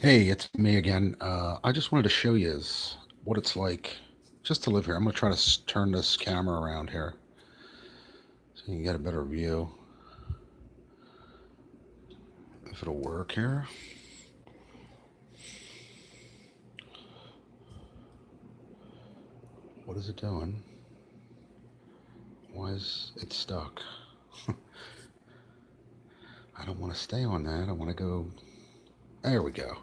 Hey, it's me again. I just wanted to show you what it's like just to live here. I'm going to try to turn this camera around here so you can get a better view if it'll work here. What is it doing? Why is it stuck? I don't want to stay on that. I want to go. There we go.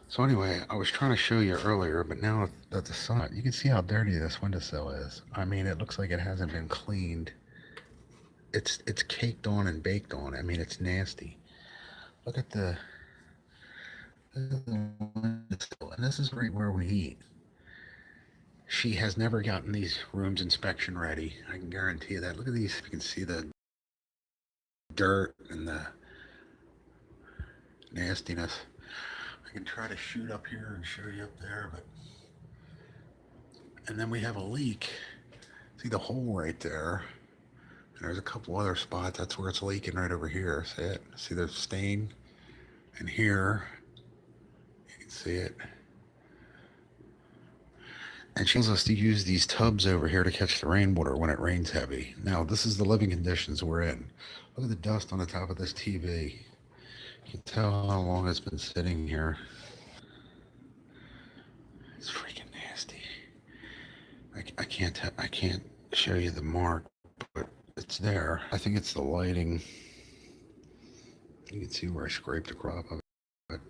So anyway, I was trying to show you earlier, but now that the sun, you can see how dirty this windowsill is. I mean, it looks like it hasn't been cleaned. It's caked on and baked on. I mean, it's nasty. Look at the windowsill, and this is right where we eat. She has never gotten these rooms inspection ready. I can guarantee you that. Look at these. You can see the dirt and the nastiness. I can try to shoot up here and show you up there, but and then we have a leak. See the hole right there. And there's a couple other spots. That's where it's leaking right over here. See it? See the stain? And here, you can see it. And she tells us to use these tubs over here to catch the rainwater when it rains heavy. Now, this is the living conditions we're in. Look at the dust on the top of this TV. You can tell how long it's been sitting here. It's freaking nasty. I can't show you the mark, but it's there. I think it's the lighting. You can see where I scraped the crop of it.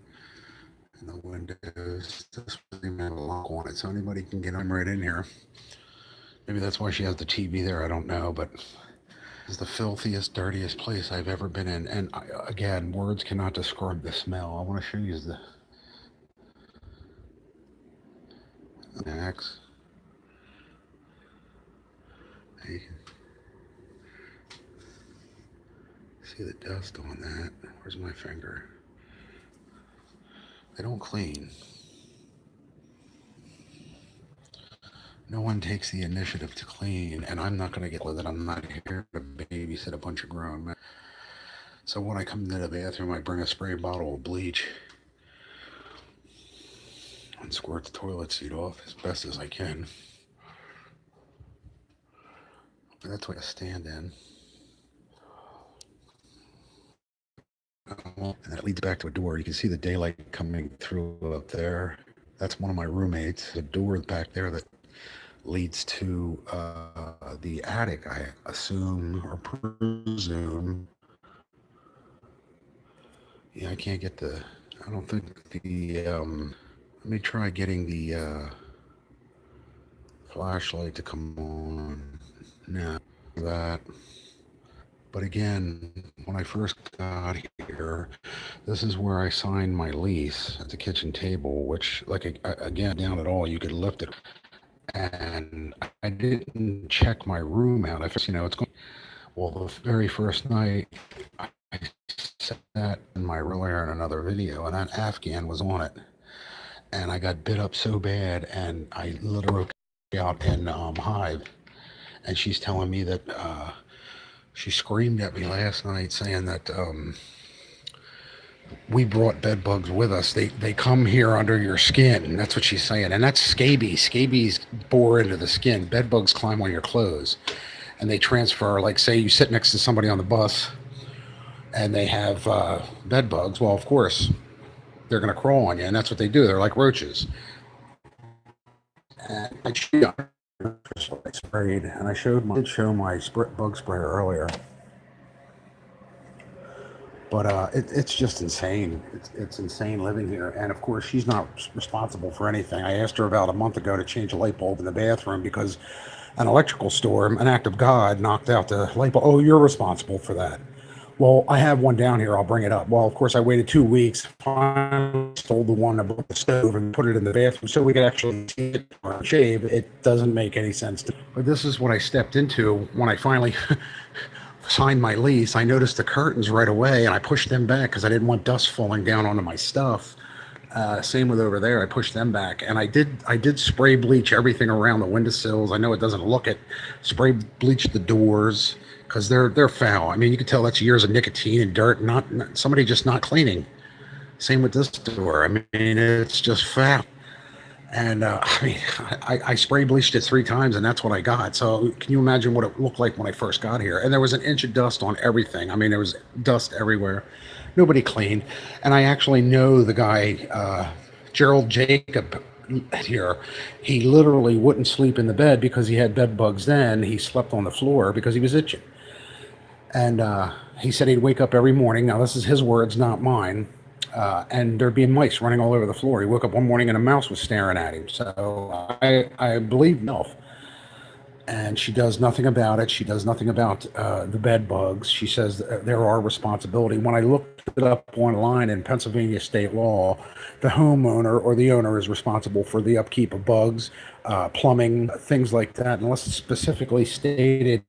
And the windows. This doesn't have a lock on it, so anybody can get them right in here. Maybe that's why she has the TV there. I don't know, but it's the filthiest, dirtiest place I've ever been in. And again, words cannot describe the smell. I want to show you the next. You can see the dust on that. Where's my finger? They don't clean. No one takes the initiative to clean, and I'm not going to get with it. I'm not here to babysit a bunch of grown men. So when I come into the bathroom, I bring a spray bottle of bleach and squirt the toilet seat off as best as I can. And that's what I stand in. And that leads back to a door. You can see the daylight coming through up there. That's one of my roommates. The door back there that leads to the attic, I assume or presume. Yeah, I can't get the. I don't think the. Let me try getting the flashlight to come on. No, that. But again, when I first got here, this is where I signed my lease at the kitchen table, which, like, again, down at all, you could lift it. And I didn't check my room out. I first, it's going. Well, the very first night, I sat in my earlier in another video, and that Afghan was on it, and I got bit up so bad, and I literally out in Hive, and she's telling me that she screamed at me last night saying that we brought bed bugs with us. They come here under your skin. That's what she's saying, and that's scabies. Scabies bore into the skin. Bed bugs climb on your clothes, and they transfer. Like, say you sit next to somebody on the bus, and they have bed bugs. Well, of course, they're going to crawl on you, and that's what they do. They're like roaches. And I sprayed, and I did show my bug sprayer earlier. But it's just insane. It's insane living here. And of course, she's not responsible for anything. I asked her about a month ago to change a light bulb in the bathroom because an electrical storm, an act of God, knocked out the light bulb. Oh, you're responsible for that. Well, I have one down here. I'll bring it up. Well, of course, I waited 2 weeks. Finally stole the one that broke the stove and put it in the bathroom so we could actually see it or shave. It doesn't make any sense. But this is what I stepped into when I finally signed my lease. I noticed the curtains right away, and I pushed them back because I didn't want dust falling down onto my stuff. Same with over there. I pushed them back, and I did spray bleach everything around the windowsills. I know it doesn't look it. Spray bleach the doors because they're foul. I mean, you can tell that's years of nicotine and dirt. Not somebody just not cleaning. Same with this door. I mean, it's just foul. And I mean, I spray bleached it 3 times, and that's what I got. So can you imagine what it looked like when I first got here? And there was an inch of dust on everything. I mean, there was dust everywhere. Nobody cleaned. And I actually know the guy, Gerald Jacob here. He literally wouldn't sleep in the bed because he had bed bugs then. He slept on the floor because he was itching. And he said he'd wake up every morning. Now, this is his words, not mine. And there'd be mice running all over the floor. He woke up one morning and a mouse was staring at him. So I believe Milf. And she does nothing about it. She does nothing about the bed bugs. She says they're our responsibility. When I looked it up online in Pennsylvania state law, the homeowner or the owner is responsible for the upkeep of bugs, plumbing, things like that, unless it's specifically stated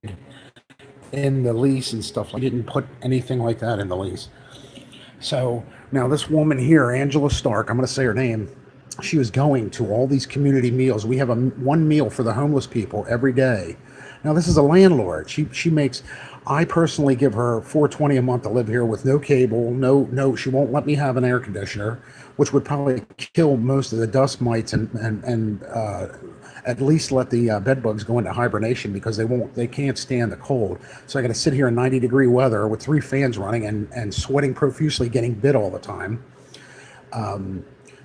in the lease and stuff. I didn't put anything like that in the lease. So now this woman here, Angela Stark, I'm going to say her name. She was going to all these community meals. We have one meal for the homeless people every day. Now this is a landlord. She makes. I personally give her $420 a month to live here with no cable, no. She won't let me have an air conditioner, which would probably kill most of the dust mites and at least let the bed bugs go into hibernation because they can't stand the cold. So I got to sit here in 90-degree weather with 3 fans running and sweating profusely, getting bit all the time.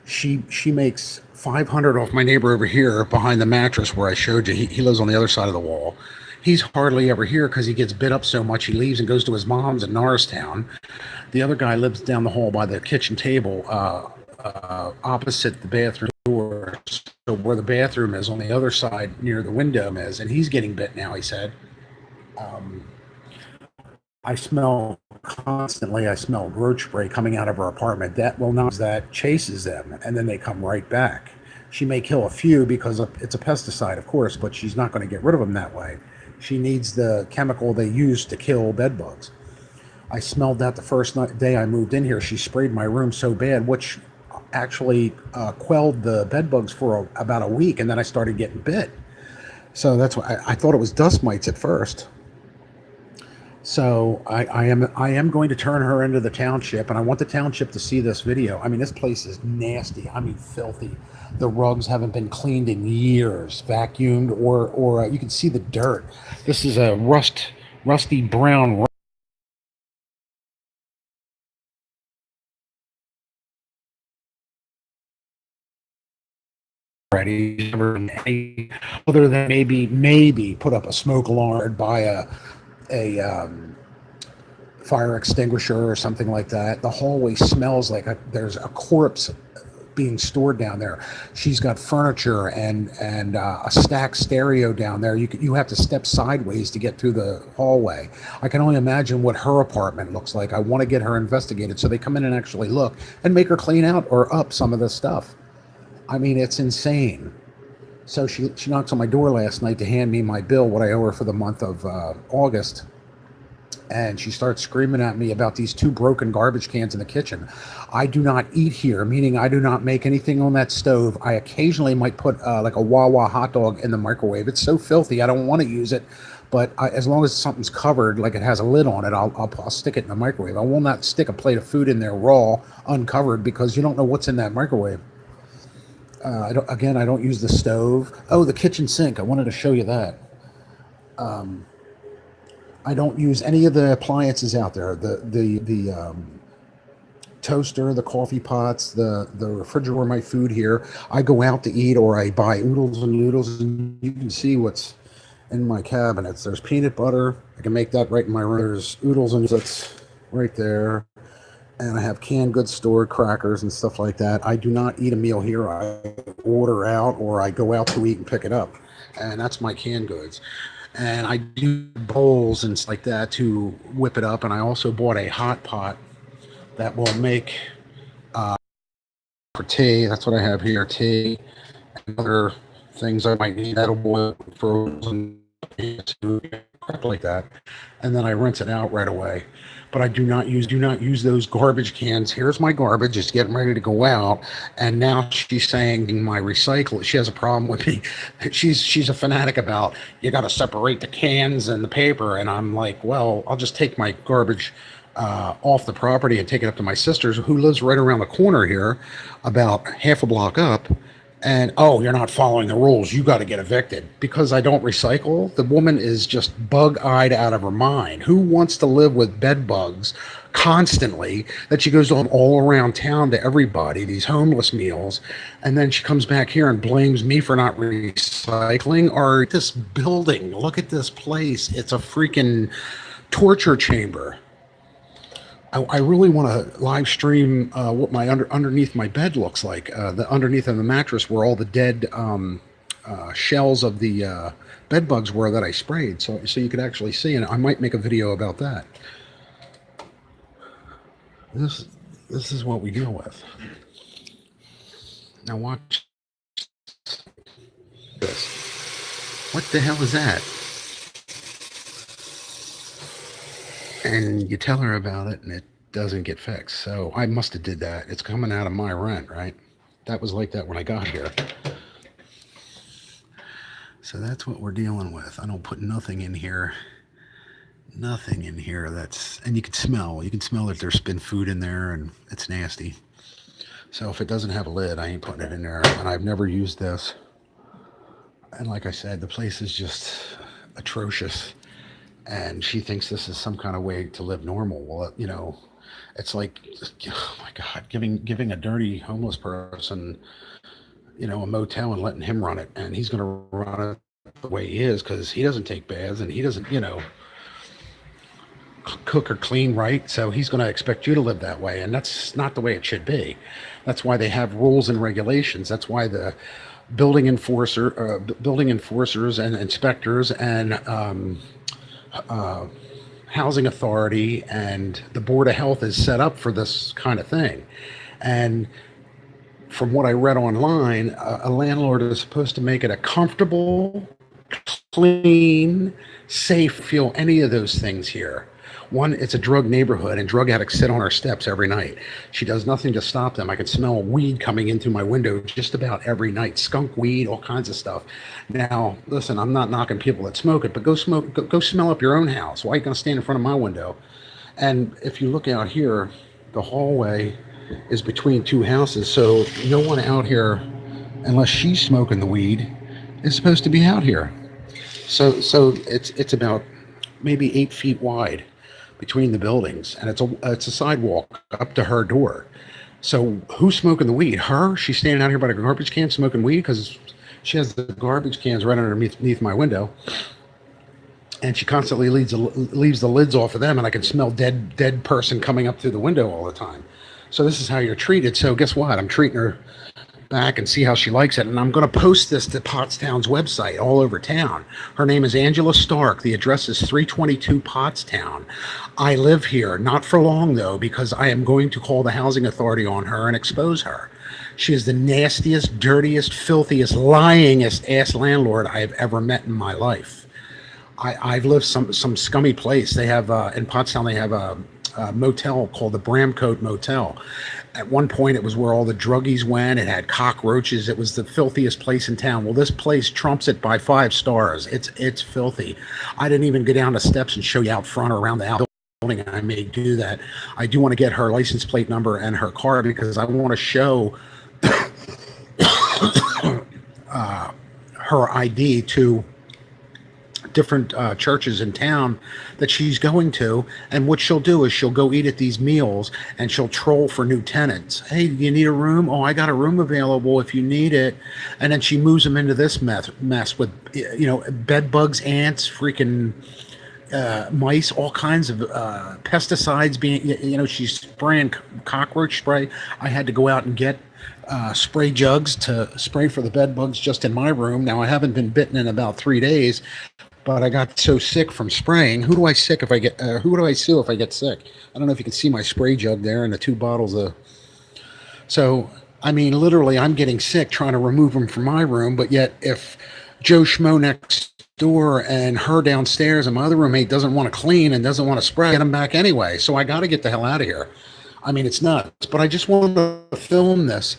She makes $500 off my neighbor over here behind the mattress where I showed you. He lives on the other side of the wall. He's hardly ever here because he gets bit up so much. He leaves and goes to his mom's in Norristown. The other guy lives down the hall by the kitchen table, opposite the bathroom door. So where the bathroom is on the other side near the window is, and he's getting bit now, he said. I smell constantly. I smell roach spray coming out of her apartment. That chases them, and then they come right back. She may kill a few because it's a pesticide, of course, but she's not going to get rid of them that way. She needs the chemical they use to kill bed bugs. I smelled that the first day I moved in here. She sprayed my room so bad, which actually quelled the bed bugs for about a week, and then I started getting bit. So that's why I thought it was dust mites at first. So I am going to turn her into the township, and I want the township to see this video. I mean, this place is nasty. I mean, filthy. The rugs haven't been cleaned in years, vacuumed, or you can see the dirt. This is a rusty brown rug. Already, other than maybe put up a smoke alarm, buy a fire extinguisher or something like that. The hallway smells like there's a corpse being stored down there. She's got furniture and a stacked stereo down there. You have to step sideways to get through the hallway. I can only imagine what her apartment looks like. I want to get her investigated so they come in and actually look and make her clean out or up some of the stuff. I mean, it's insane. So she knocks on my door last night to hand me my bill, what I owe her for the month of August. And she starts screaming at me about these 2 broken garbage cans in the kitchen. I do not eat here, meaning I do not make anything on that stove. I occasionally might put like a Wawa hot dog in the microwave. It's so filthy, I don't want to use it. But as long as something's covered, like it has a lid on it, I'll stick it in the microwave. I will not stick a plate of food in there raw, uncovered, because you don't know what's in that microwave. I don't use the stove. Oh, the kitchen sink. I wanted to show you that. I don't use any of the appliances out there. The toaster, the coffee pots, the refrigerator where my food here. I go out to eat or I buy oodles and noodles, and you can see what's in my cabinets. There's peanut butter. I can make that right in my room. There's oodles and that's right there. And I have canned goods stored, crackers and stuff like that. I do not eat a meal here. I order out or I go out to eat and pick it up. And that's my canned goods. And I do bowls and stuff like that to whip it up. And I also bought a hot pot that will make for tea. That's what I have here, tea and other things I might need. That'll boil frozen crap like that. And then I rinse it out right away. But I do not use those garbage cans. Here's my garbage. It's getting ready to go out. And now she's saying my recycle. She has a problem with me. She's a fanatic about you got to separate the cans and the paper. And I'm like, well, I'll just take my garbage off the property and take it up to my sister's, who lives right around the corner here, about half a block up. And oh, you're not following the rules. You got to get evicted because I don't recycle. The woman is just bug-eyed out of her mind. Who wants to live with bed bugs constantly that she goes on all around town to everybody, these homeless meals, and then she comes back here and blames me for not recycling? Or this building, look at this place. It's a freaking torture chamber. I really want to live stream what my underneath my bed looks like. The underneath of the mattress where all the dead shells of the bed bugs were that I sprayed, so you could actually see. And I might make a video about that. This is what we deal with. Now watch this. What the hell is that? And you tell her about it and it doesn't get fixed. So I must have did that. It's coming out of my rent, right? That was like that when I got here. So that's what we're dealing with. I don't put nothing in here. Nothing in here that's, and you can smell that there's been food in there and it's nasty. So if it doesn't have a lid, I ain't putting it in there. And I've never used this. And like I said, the place is just atrocious. And she thinks this is some kind of way to live normal. Well, you know, it's like, oh my God, giving a dirty homeless person, you know, a motel and letting him run it. And he's going to run it the way he is because he doesn't take baths and he doesn't, you know, cook or clean right. So he's going to expect you to live that way. And that's not the way it should be. That's why they have rules and regulations. That's why the building enforcers and inspectors and, housing authority and the Board of Health is set up for this kind of thing. And from what I read online, a landlord is supposed to make it a comfortable, clean, safe, feel any of those things here. One, it's a drug neighborhood and drug addicts sit on our steps every night. She does nothing to stop them. I can smell weed coming in through my window just about every night. Skunk weed, all kinds of stuff. Now, listen, I'm not knocking people that smoke it, but go smell up your own house. Why are you going to stand in front of my window? And if you look out here, the hallway is between two houses. So no one out here, unless she's smoking the weed, is supposed to be out here. So it's about maybe 8 feet wide between the buildings, and it's a sidewalk up to her door. So who's smoking the weed? Her? She's standing out here by the garbage can smoking weed because she has the garbage cans right underneath my window, and she constantly leaves the lids off of them, and I can smell dead person coming up through the window all the time. So this is how you're treated. So guess what? I'm treating her back and see how she likes it. And I'm going to post this to Pottstown's website all over town. Her name is Angela Stark. The address is 322 Pottstown. I live here, not for long though, because I am going to call the housing authority on her and expose her. She is the nastiest, dirtiest, filthiest, lyingest ass landlord I have ever met in my life. I've lived some scummy place. They have in Pottstown, they have a motel called the Bramcote Motel. At one point, it was where all the druggies went. It had cockroaches. It was the filthiest place in town. Well, this place trumps it by 5 stars. It's filthy. I didn't even go down the steps and show you out front or around the building. I may do that. I do want to get her license plate number and her car because I want to show her ID to different churches in town that she's going to. And what she'll do is she'll go eat at these meals and she'll troll for new tenants. Hey, you need a room? Oh, I got a room available if you need it. And then she moves them into this mess with, you know, bed bugs, ants, freaking mice, all kinds of pesticides being, you know, she's spraying cockroach spray. I had to go out and get spray jugs to spray for the bed bugs just in my room. Now, I haven't been bitten in about 3 days, but I got so sick from spraying. Who do I sue if I get sick? I don't know if you can see my spray jug there and the 2 bottles of. So, I mean, literally, I'm getting sick trying to remove them from my room. But yet, if Joe Schmo next door and her downstairs and my other roommate doesn't want to clean and doesn't want to spray, I get them back anyway. So I got to get the hell out of here. I mean, it's nuts. But I just wanted to film this.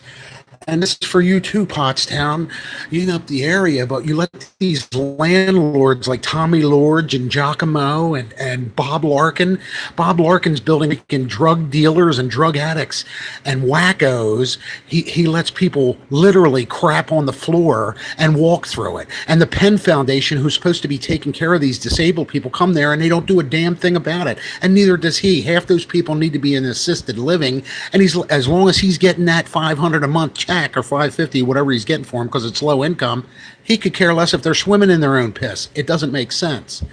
And this is for you too, Pottstown. You know up the area, but you let these landlords like Tommy Lorge and Giacomo and Bob Larkin. Bob Larkin's building in drug dealers and drug addicts and wackos. He lets people literally crap on the floor and walk through it. And the Penn Foundation, who's supposed to be taking care of these disabled people, come there and they don't do a damn thing about it. And neither does he. Half those people need to be in assisted living, and he's as long as he's getting that 500 a month check or 550, whatever he's getting for him, because it's low income, he could care less if they're swimming in their own piss. It doesn't make sense.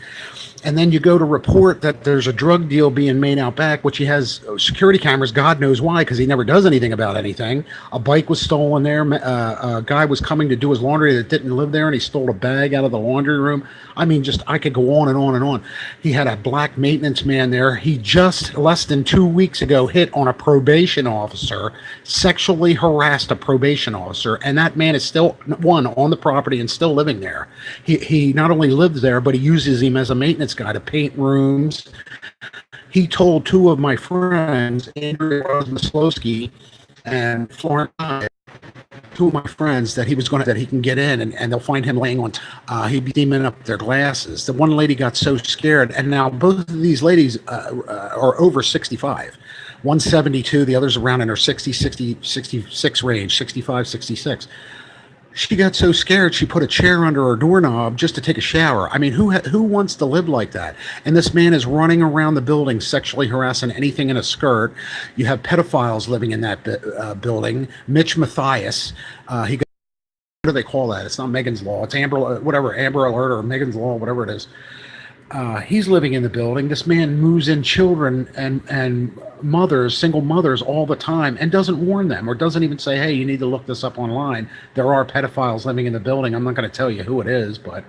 And then you go to report that there's a drug deal being made out back, which he has security cameras. God knows why, because he never does anything about anything. A bike was stolen there. A guy was coming to do his laundry that didn't live there, and he stole a bag out of the laundry room. I mean, just I could go on and on and on. He had a black maintenance man there. He just less than 2 weeks ago hit on a probation officer, sexually harassed a probation officer, and that man is still on the property and still living there. He not only lives there, but he uses him as a maintenance guy to paint rooms. He told two of my friends, Andrea Rosmaslowski and Florence, two of my friends, that that he can get in and they'll find him laying on. He'd be steaming up their glasses. The one lady got so scared, and now both of these ladies are over 65. One's 72, the other's around in her 60, 66 range, 65, 66. She got so scared she put a chair under her doorknob just to take a shower. I mean, who wants to live like that? And this man is running around the building sexually harassing anything in a skirt. You have pedophiles living in that building. Mitch Mathias, he got, what do they call that? It's not Megan's Law. It's Amber Alert or Megan's Law, whatever it is. He's living in the building. This man moves in children and mothers, single mothers, all the time, and doesn't warn them, or doesn't even say, hey, you need to look this up online. There are pedophiles living in the building. I'm not going to tell you who it is, but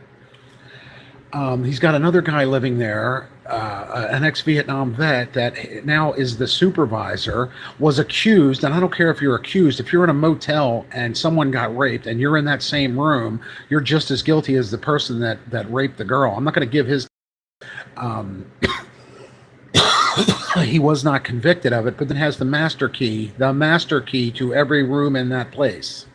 he's got another guy living there, an ex-Vietnam vet that now is the supervisor, was accused, and I don't care if you're accused, if you're in a motel and someone got raped and you're in that same room, you're just as guilty as the person that raped the girl. I'm not going to give his he was not convicted of it, but then has the master key to every room in that place.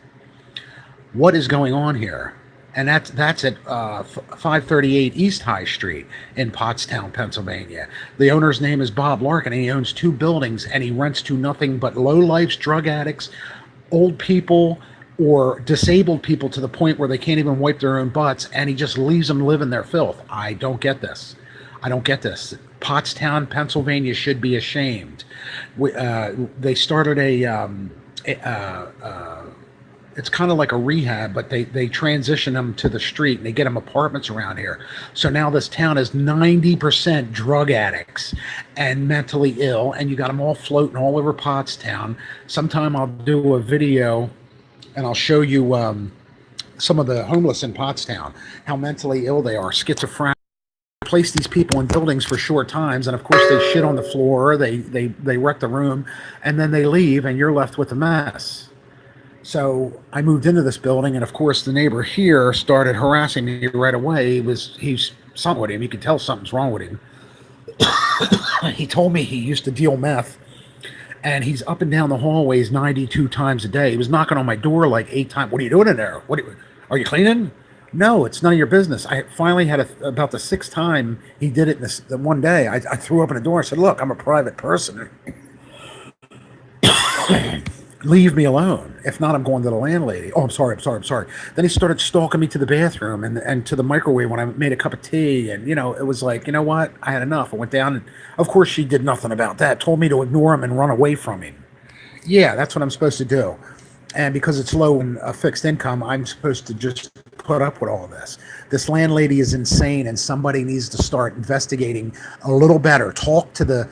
What is going on here? And that's at 538 East High Street in Pottstown, Pennsylvania. The owner's name is Bob Larkin, and he owns 2 buildings, and he rents to nothing but lowlifes, drug addicts, old people, or disabled people to the point where they can't even wipe their own butts, and he just leaves them live in their filth. I don't get this. Pottstown, Pennsylvania should be ashamed. They started it's kind of like a rehab, but they transition them to the street and they get them apartments around here. So now this town is 90% drug addicts and mentally ill, and you got them all floating all over Pottstown. Sometime I'll do a video and I'll show you some of the homeless in Pottstown, how mentally ill they are, schizophrenic. Place these people in buildings for short times, and of course they shit on the floor, they wreck the room, and then they leave, and you're left with a mess. So I moved into this building, and of course the neighbor here started harassing me right away. He's something with him. You could tell something's wrong with him. He told me he used to deal meth, and he's up and down the hallways 92 times a day. He was knocking on my door like 8 times. What are you doing in there? Are you cleaning? No, it's none of your business. I finally had about the 6th time he did it one day. I threw open the door and said, look, I'm a private person. Leave me alone. If not, I'm going to the landlady. Oh, I'm sorry. Then he started stalking me to the bathroom and to the microwave when I made a cup of tea. And, it was like, you know what? I had enough. I went down, and of course she did nothing about that. Told me to ignore him and run away from him. Yeah, that's what I'm supposed to do. And because it's low in a fixed income, I'm supposed to just put up with all of this. This landlady is insane, and somebody needs to start investigating a little better. Talk to the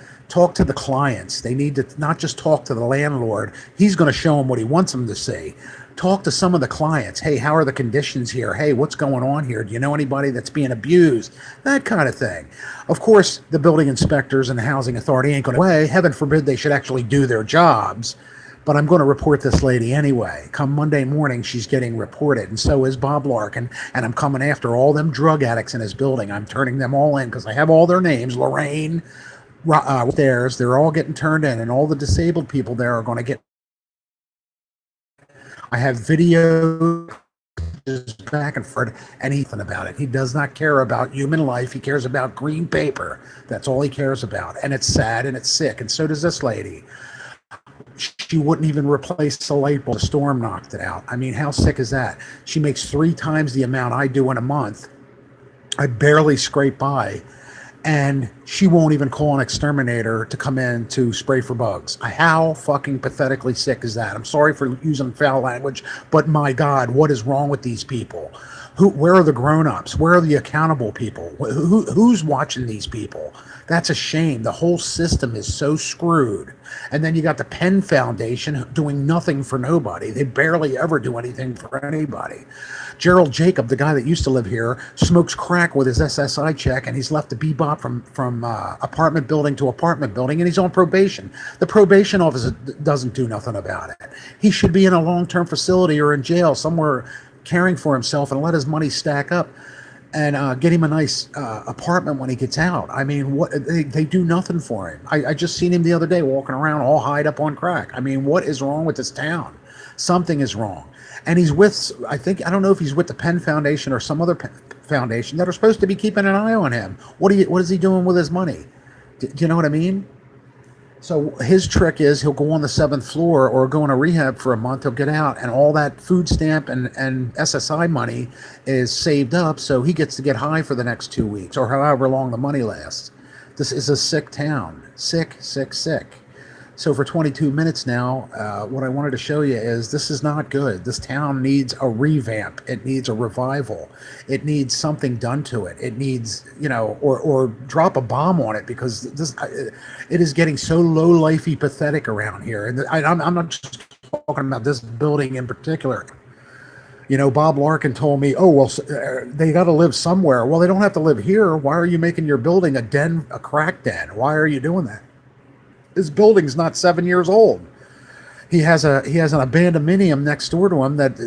clients. They need to not just talk to the landlord. He's going to show them what he wants them to see. Talk to some of the clients. Hey, how are the conditions here? Hey, what's going on here? Do you know anybody that's being abused? That kind of thing. Of course, the building inspectors and the housing authority ain't going to. Heaven forbid they should actually do their jobs. But I'm going to report this lady anyway. Come Monday morning, she's getting reported, and so is Bob Larkin, and I'm coming after all them drug addicts in his building. I'm turning them all in because I have all their names. Lorraine, theirs, they're all getting turned in, and all the disabled people there are going to get. I have video just back and forth, and he's nothing about it. He does not care about human life. He cares about green paper. That's all he cares about. And it's sad and it's sick. And so does this lady. She wouldn't even replace the light bulb. The storm knocked it out. I mean, how sick is that? She makes 3 times the amount I do in a month. I barely scrape by, and she won't even call an exterminator to come in to spray for bugs. How fucking pathetically sick is that? I'm sorry for using foul language, but my God, what is wrong with these people? Where are the grown-ups? Where are the accountable people? Who's watching these people? That's a shame. The whole system is so screwed. And then you got the Penn Foundation doing nothing for nobody. They barely ever do anything for anybody. Gerald Jacob, the guy that used to live here, smokes crack with his SSI check, and he's left to bebop from apartment building to apartment building, and he's on probation. The probation officer doesn't do nothing about it. He should be in a long-term facility or in jail somewhere caring for himself and let his money stack up and get him a nice apartment when he gets out. I mean, what they do nothing for him. I just seen him the other day walking around all high up on crack. I mean, what is wrong with this town? Something is wrong. And he's with, I don't know if he's with the Penn Foundation or some other foundation that are supposed to be keeping an eye on him. What is he doing with his money? Do you know what I mean? So his trick is he'll go on the 7th floor or go into rehab for a month. He'll get out, and all that food stamp and SSI money is saved up, so he gets to get high for the next 2 weeks or however long the money lasts. This is a sick town. Sick, sick, sick. So for 22 minutes now, what I wanted to show you is this is not good. This town needs a revamp. It needs a revival. It needs something done to it. It needs, or drop a bomb on it, because it is getting so low-lifey, pathetic around here. And I'm not just talking about this building in particular. Bob Larkin told me, oh, well, they got to live somewhere. Well, they don't have to live here. Why are you making your building a crack den? Why are you doing that? His building's not 7 years old. He has an abandonmenium next door to him that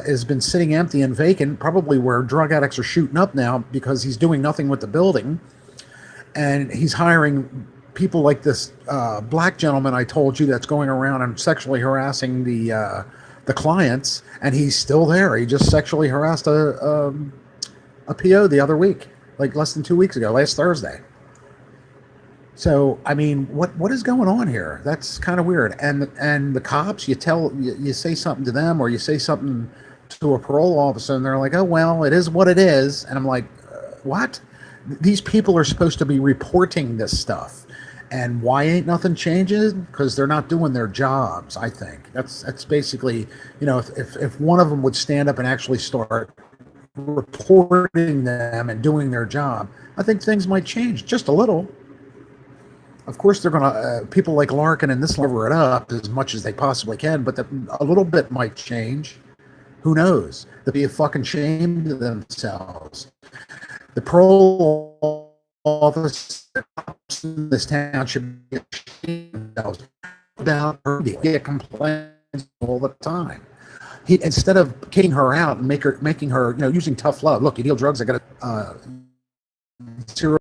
has been sitting empty and vacant, probably where drug addicts are shooting up now because he's doing nothing with the building. And he's hiring people like this black gentleman I told you that's going around and sexually harassing the clients, and he's still there. He just sexually harassed a PO the other week, like less than 2 weeks ago, last Thursday. So, I mean, what is going on here? That's kind of weird. And the cops, you say something to them, or you say something to a parole officer, and they're like, oh, well, it is what it is. And I'm like, what? These people are supposed to be reporting this stuff. And why ain't nothing changing? Because they're not doing their jobs, I think. That's basically, if one of them would stand up and actually start reporting them and doing their job, I think things might change just a little. Of course, they're going to, people like Larkin and this cover it up as much as they possibly can, but a little bit might change. Who knows? They'll be fucking ashamed of themselves. The parole office in this town should be ashamed of themselves. About her, they get complaints all the time. Instead of kicking her out and making her, using tough love. Look, you deal drugs, I got to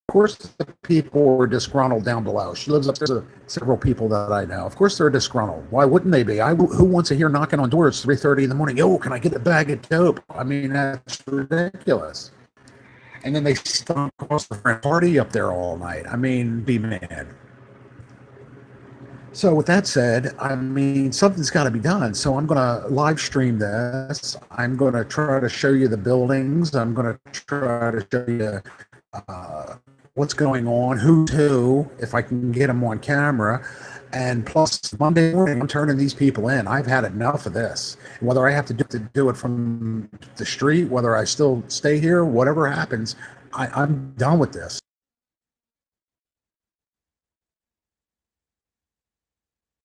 Of course, the people were disgruntled down below. She lives upstairs with several people that I know. Of course, they're disgruntled. Why wouldn't they be? Who wants to hear knocking on doors 3:30 in the morning? Yo, can I get a bag of dope? I mean, that's ridiculous. And then they stomp across the front party up there all night. I mean, be mad. So with that said, I mean, something's got to be done. So I'm going to live stream this. I'm going to try to show you the buildings. I'm going to try to show you what's going on, who's who, if I can get them on camera. And plus, Monday morning, I'm turning these people in. I've had enough of this. Whether I have to do it from the street, whether I still stay here, whatever happens, I'm done with this.